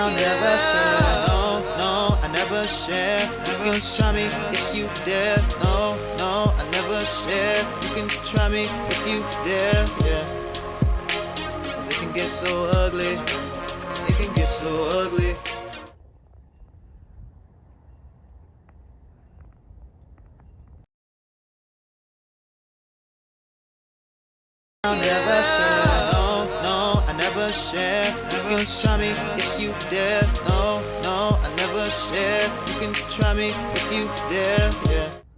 I'll never share, no, no, I never share. You can try me if you dare, no, no, I never share. You can try me if you dare, yeah. 'Cause it can get so ugly, it can get so ugly. I'll never share, no, no, I never share. You can try me if you dare, no, no, I never share. You can try me if you dare, yeah.